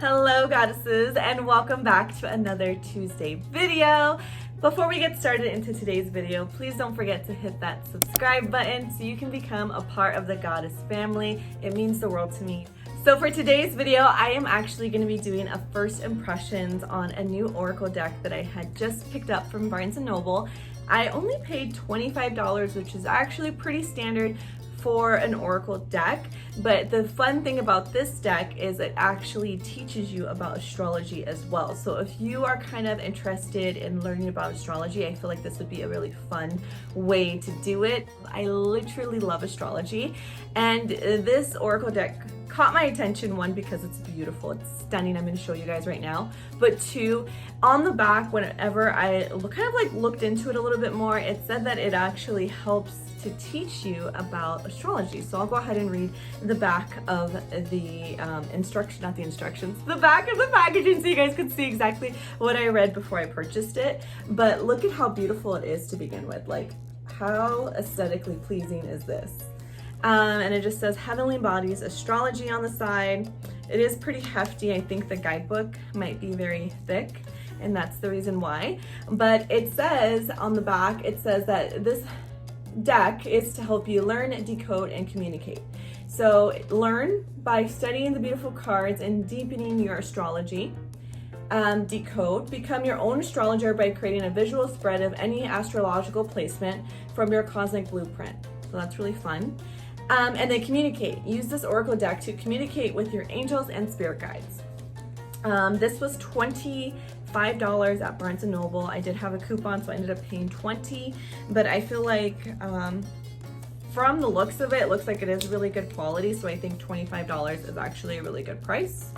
Hello goddesses, and welcome back to another Tuesday video. Before we get started into today's video, please don't forget to hit that subscribe button so you can become a part of the goddess family. It means the world to me. So for today's video, I am actually going to be doing a first impressions on a new oracle deck that I had just picked up from Barnes & Noble. I only paid $25, which is actually pretty standard for an oracle deck, but the fun thing about this deck is it actually teaches you about astrology as well. So if you are kind of interested in learning about astrology, I feel like this would be a really fun way to do it. I literally love astrology, and this oracle deck caught my attention, one, because it's beautiful, it's stunning, I'm going to show you guys right now, but two, on the back, whenever I looked into it a little bit more, it said that it actually helps to teach you about astrology. So I'll go ahead and read the back of the the back of the packaging so you guys can see exactly what I read before I purchased it. But look at how beautiful it is to begin with. Like, how aesthetically pleasing is this? And it just says Heavenly Bodies Astrology on the side. It is pretty hefty. I think the guidebook might be very thick, and that's the reason why. But it says on the back, it says that this deck is to help you learn, decode, and communicate. So learn by studying the beautiful cards and deepening your astrology. Decode, become your own astrologer by creating a visual spread of any astrological placement from your cosmic blueprint. So that's really fun. And then communicate. Use this oracle deck to communicate with your angels and spirit guides. This was $25 at Barnes & Noble. I did have a coupon, so I ended up paying $20, but I feel like from the looks of it, it looks like it is really good quality, so I think $25 is actually a really good price.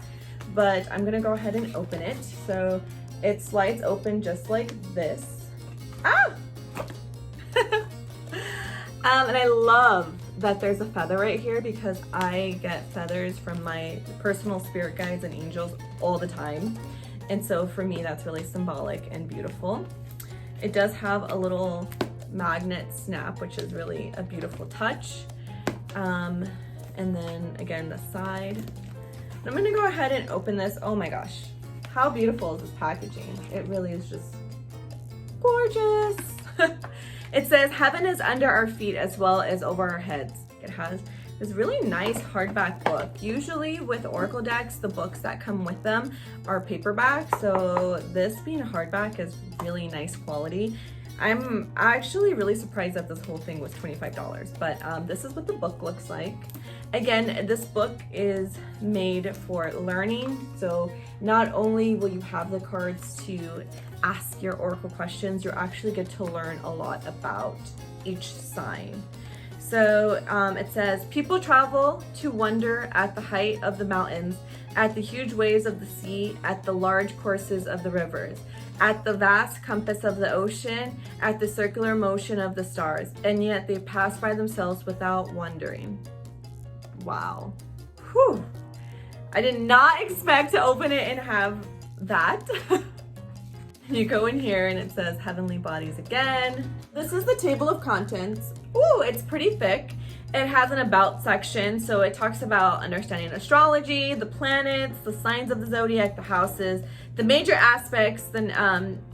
But I'm gonna go ahead and open it. So it slides open just like this. And I love that there's a feather right here because I get feathers from my personal spirit guides and angels all the time. And so for me, that's really symbolic and beautiful. It does have a little magnet snap, which is really a beautiful touch. And then again, the side. I'm gonna go ahead and open this. Oh my gosh, how beautiful is this packaging? It really is just gorgeous. It says, heaven is under our feet as well as over our heads. It has this really nice hardback book. Usually with oracle decks, the books that come with them are paperback. So this being a hardback is really nice quality. I'm actually really surprised that this whole thing was $25, but this is what the book looks like. Again, this book is made for learning. So not only will you have the cards to ask your oracle questions, you actually get to learn a lot about each sign. So it says, people travel to wonder at the height of the mountains, at the huge waves of the sea, at the large courses of the rivers, at the vast compass of the ocean, at the circular motion of the stars, and yet they pass by themselves without wondering. Wow. Whew. I did not expect to open it and have that. You go in here and it says Heavenly Bodies again. This is the table of contents. Ooh, it's pretty thick. It has an about section, so it talks about understanding astrology, the planets, the signs of the zodiac, the houses, the major aspects, the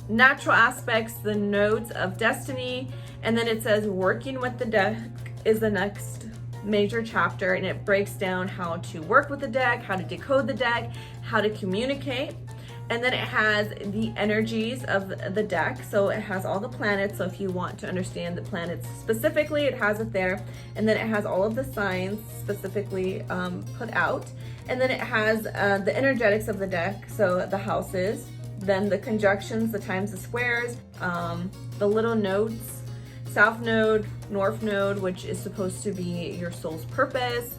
natural aspects, the nodes of destiny, and then it says working with the deck is the next major chapter, and it breaks down how to work with the deck, how to decode the deck, how to communicate. And then it has the energies of the deck. So it has all the planets. So if you want to understand the planets specifically, it has it there. And then it has all of the signs specifically put out. And then it has the energetics of the deck. So the houses, then the conjunctions, the times, the squares, the little nodes, south node, north node, which is supposed to be your soul's purpose.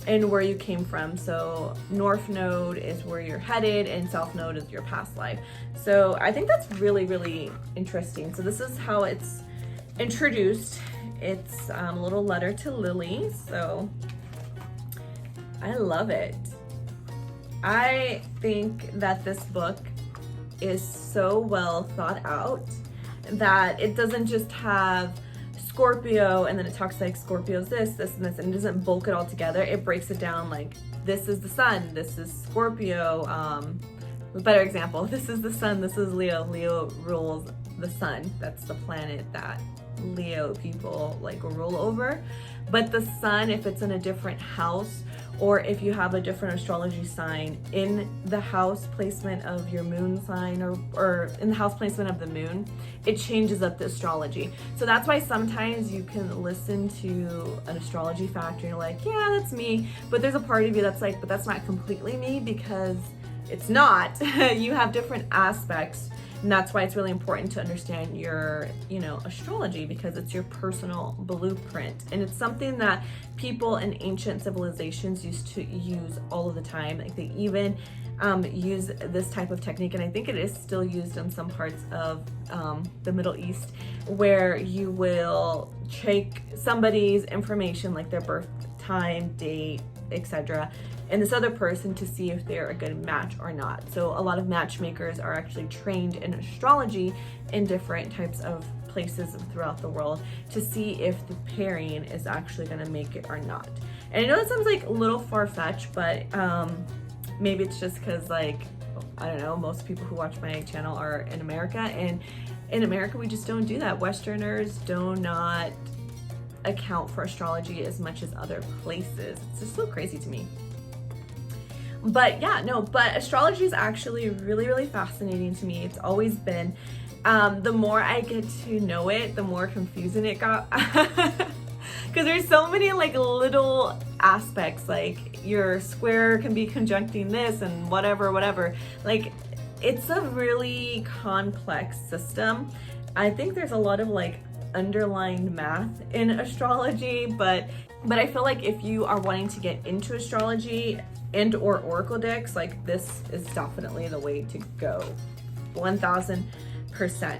And where you came from. So north node is where you're headed and south node is your past life. So I think that's really, really interesting. So this is how it's introduced. It's a little letter to Lily. So I love it. I think that this book is so well thought out that it doesn't just have Scorpio, and then it talks like Scorpio's this, and this, and it doesn't bulk it all together. It breaks it down like this is the sun, this is Scorpio. A better example, this is the sun, this is Leo. Leo rules the sun. That's the planet that Leo people like rule over. But the sun, if it's in a different house, or if you have a different astrology sign in the house placement of your moon sign, or in the house placement of the moon, it changes up the astrology. So that's why sometimes you can listen to an astrology factor and you're like, yeah, that's me. But there's a part of you that's like, but that's not completely me, because it's not. You have different aspects. And that's why it's really important to understand your, astrology, because it's your personal blueprint. And it's something that people in ancient civilizations used to use all of the time. Like they even use this type of technique, and I think it is still used in some parts of the Middle East, where you will check somebody's information, like their birth time, date, etc., and this other person to see if they're a good match or not. So a lot of matchmakers are actually trained in astrology in different types of places throughout the world to see if the pairing is actually going to make it or not. And I know that sounds like a little far-fetched, but maybe it's just because, like, I don't know, most people who watch my channel are in America, and in America we just don't do that. Westerners do not account for astrology as much as other places. It's just so crazy to me. But yeah, no, but astrology is actually really, really fascinating to me. It's always been. The more I get to know it, the more confusing it got. Because there's so many like little aspects, like your square can be conjuncting this and whatever. Like, it's a really complex system. I think there's a lot of like underlying math in astrology, but I feel like if you are wanting to get into astrology and or oracle decks, like this is definitely the way to go, 1000%.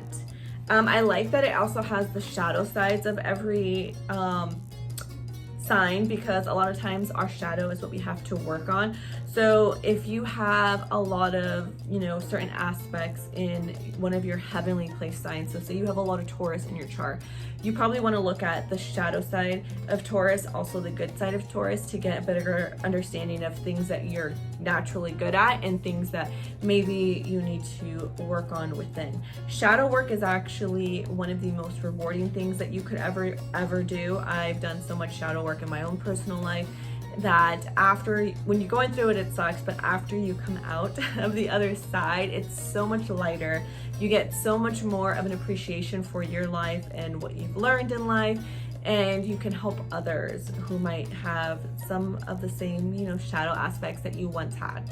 I like that it also has the shadow sides of every sign, because a lot of times our shadow is what we have to work on. So if you have a lot of, certain aspects in one of your heavenly place signs, so say you have a lot of Taurus in your chart, you probably want to look at the shadow side of Taurus, also the good side of Taurus, to get a better understanding of things that you're naturally good at and things that maybe you need to work on within. Shadow work is actually one of the most rewarding things that you could ever do. I've done so much shadow work in my own personal life that when you're going through it, it sucks, but after you come out of the other side, it's so much lighter. You get so much more of an appreciation for your life and what you've learned in life, and you can help others who might have some of the same, shadow aspects that you once had.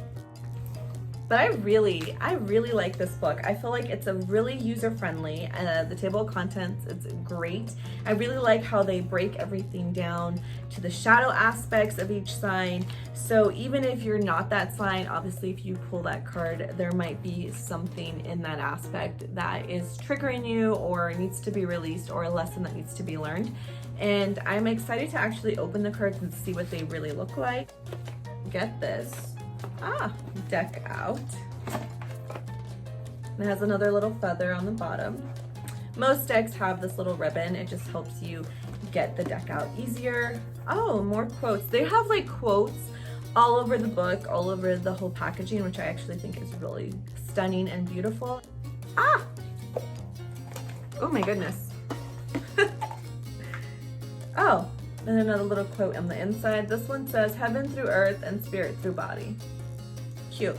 But I really like this book. I feel like it's a really user-friendly. The table of contents, it's great. I really like how they break everything down to the shadow aspects of each sign. So even if you're not that sign, obviously if you pull that card, there might be something in that aspect that is triggering you or needs to be released, or a lesson that needs to be learned. And I'm excited to actually open the cards and see what they really look like. Get this. Deck out. It has another little feather on the bottom. Most decks have this little ribbon. It just helps you get the deck out easier. Oh, more quotes. They have like quotes all over the book, all over the whole packaging, which I actually think is really stunning and beautiful. Oh my goodness. Oh, and another little quote on the inside. This one says, "Heaven through earth and spirit through body." Cute.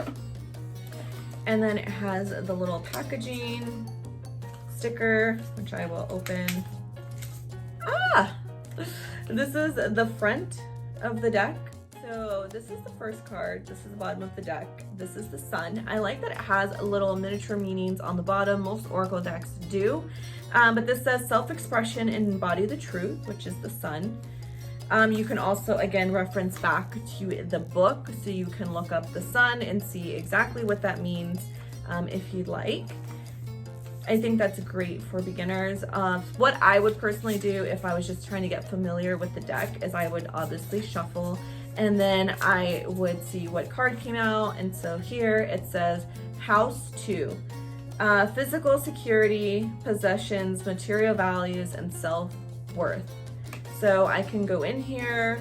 And then it has the little packaging sticker, which I will open. This is the front of the deck. So this is the first card. This is the bottom of the deck. This is the sun. I like that it has little miniature meanings on the bottom. Most oracle decks do. But this says self-expression and embody the truth, which is the sun. You can also, again, reference back to the book, so you can look up the sun and see exactly what that means if you'd like. I think that's great for beginners. What I would personally do if I was just trying to get familiar with the deck is I would obviously shuffle, and then I would see what card came out. And so here it says House 2, physical security, possessions, material values, and self-worth. So I can go in here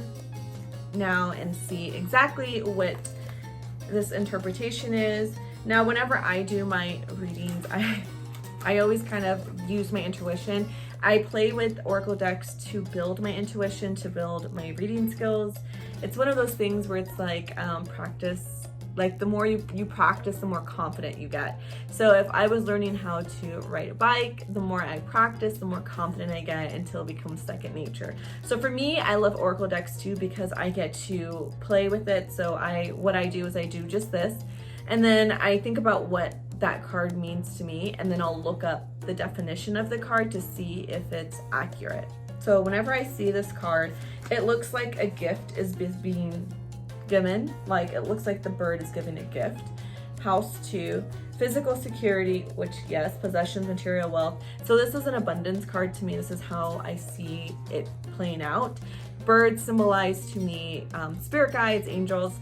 now and see exactly what this interpretation is. Now, whenever I do my readings, I always kind of use my intuition. I play with oracle decks to build my intuition, to build my reading skills. It's one of those things where it's like practice. Like the more you practice, the more confident you get. So if I was learning how to ride a bike, the more I practice, the more confident I get until it becomes second nature. So for me, I love oracle decks too because I get to play with it. So what I do is I do just this, and then I think about what that card means to me, and then I'll look up the definition of the card to see if it's accurate. So whenever I see this card, it looks like a gift is being given, like it looks like the bird is giving a gift. House 2, physical security, which yes, possessions, material wealth. So this is an abundance card to me. This is how I see it playing out. Birds symbolize to me spirit guides, angels.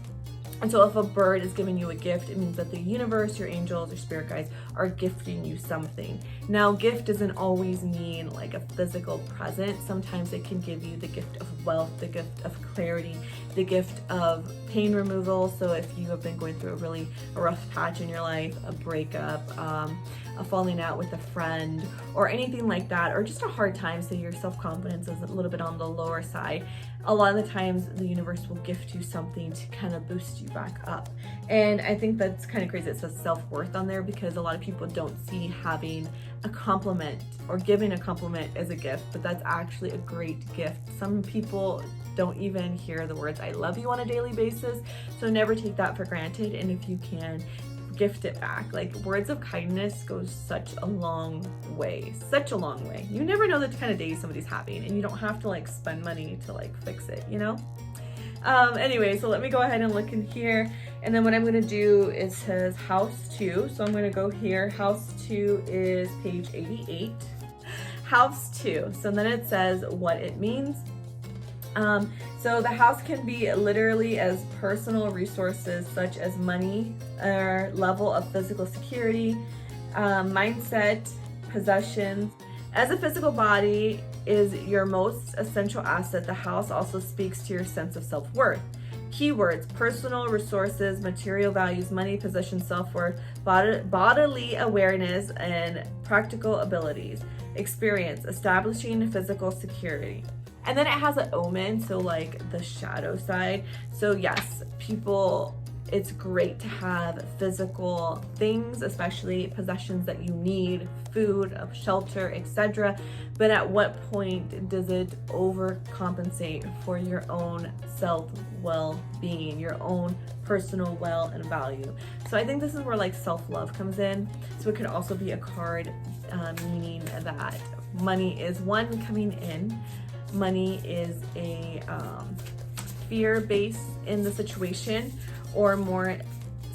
And so if a bird is giving you a gift, it means that the universe, your angels, your spirit guides are gifting you something. Now, gift doesn't always mean like a physical present. Sometimes it can give you the gift of wealth, the gift of clarity, the gift of pain removal. So if you have been going through a rough patch in your life, a breakup, a falling out with a friend, or anything like that, or just a hard time, so your self-confidence is a little bit on the lower side, a lot of the times the universe will gift you something to kind of boost you back up. And I think that's kind of crazy. It says self-worth on there because a lot of people don't see having a compliment or giving a compliment as a gift, but that's actually a great gift. Some people don't even hear the words I love you on a daily basis, so never take that for granted. And if you can, gift it back. Like, words of kindness goes such a long way, such a long way. You never know the kind of day somebody's having, and you don't have to like spend money to like fix it, you know? Anyway, so let me go ahead and look in here, and then what I'm going to do is says house 2. So I'm going to go here. House 2 is page 88. House 2. So then it says what it means. So the house can be literally as personal resources such as money, or level of physical security, mindset, possessions. As a physical body is your most essential asset, the house also speaks to your sense of self-worth. Keywords: personal resources, material values, money, possession, self-worth, bodily awareness, and practical abilities. Experience: establishing physical security. And then it has an omen, so like the shadow side. So yes, people, it's great to have physical things, especially possessions that you need, food, shelter, etc. But at what point does it overcompensate for your own well-being, your own personal well and value? So I think this is where like self-love comes in. So it could also be a card meaning that money is one coming in. Money is a fear base in the situation, or more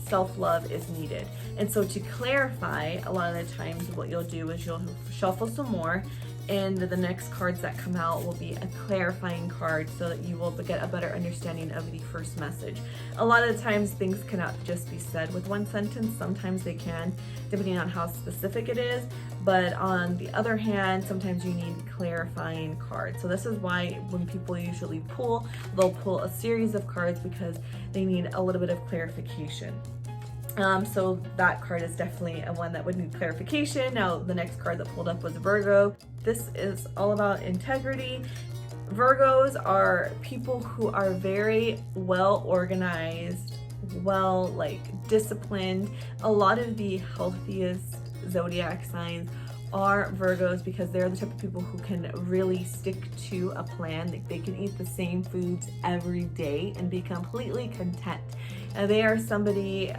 self-love is needed. And so to clarify, a lot of the times what you'll do is you'll shuffle some more, and the next cards that come out will be a clarifying card so that you will get a better understanding of the first message. A lot of the times things cannot just be said with one sentence. Sometimes they can, depending on how specific it is. But on the other hand, sometimes you need clarifying cards. So this is why when people usually pull, they'll pull a series of cards because they need a little bit of clarification. So that card is definitely a one that would need clarification. Now, the next card that pulled up was Virgo. This is all about integrity. Virgos are people who are very well organized, well, like disciplined. A lot of the healthiest zodiac signs are Virgos because they're the type of people who can really stick to a plan. They can eat the same foods every day and be completely content. They are somebody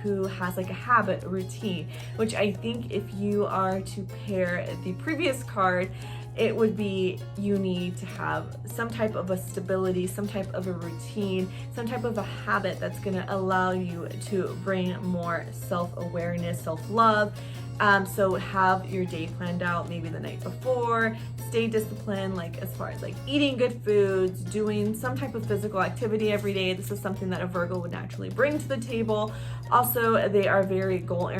who has like a habit, a routine, which I think if you are to pair the previous card, it would be you need to have some type of a stability, some type of a routine, some type of a habit that's going to allow you to bring more self-awareness, self-love, So have your day planned out maybe the night before. Stay disciplined, like as far as like eating good foods, doing some type of physical activity every day. This is something that a Virgo would naturally bring to the table. Also, they are very goal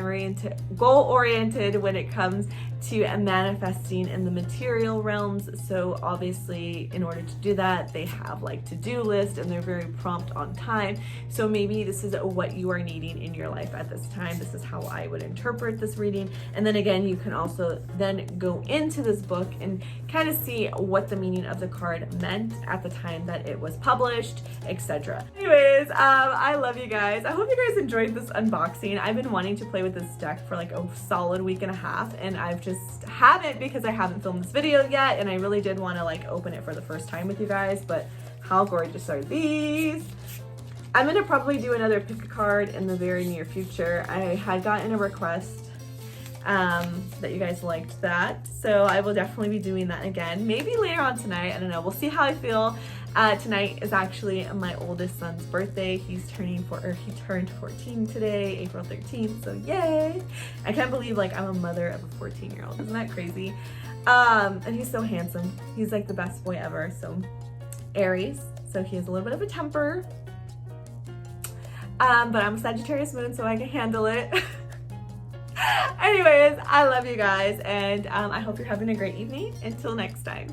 oriented when it comes to manifesting in the material realms. So obviously, in order to do that, they have like to-do list and they're very prompt on time. So maybe this is what you are needing in your life at this time. This is how I would interpret this reading. And then again, you can also then go into this book and kind of see what the meaning of the card meant at the time that it was published, etc. Anyways, I love you guys. I hope you guys enjoyed this unboxing. I've been wanting to play with this deck for like a solid week and a half, and I've just haven't because I haven't filmed this video yet, and I really did want to like open it for the first time with you guys. But how gorgeous are these? I'm gonna probably do another pick a card in the very near future. I had gotten a request that you guys liked that, so I will definitely be doing that again, maybe later on tonight. I don't know, we'll see how I feel. Tonight is actually my oldest son's birthday. He turned 14 today, April 13th, so yay. I can't believe like I'm a mother of a 14-year-old. Isn't that crazy? And he's so handsome. He's like the best boy ever. So Aries, so he has a little bit of a temper, but I'm a Sagittarius moon, so I can handle it. Anyways, I love you guys, and I hope you're having a great evening. Until next time.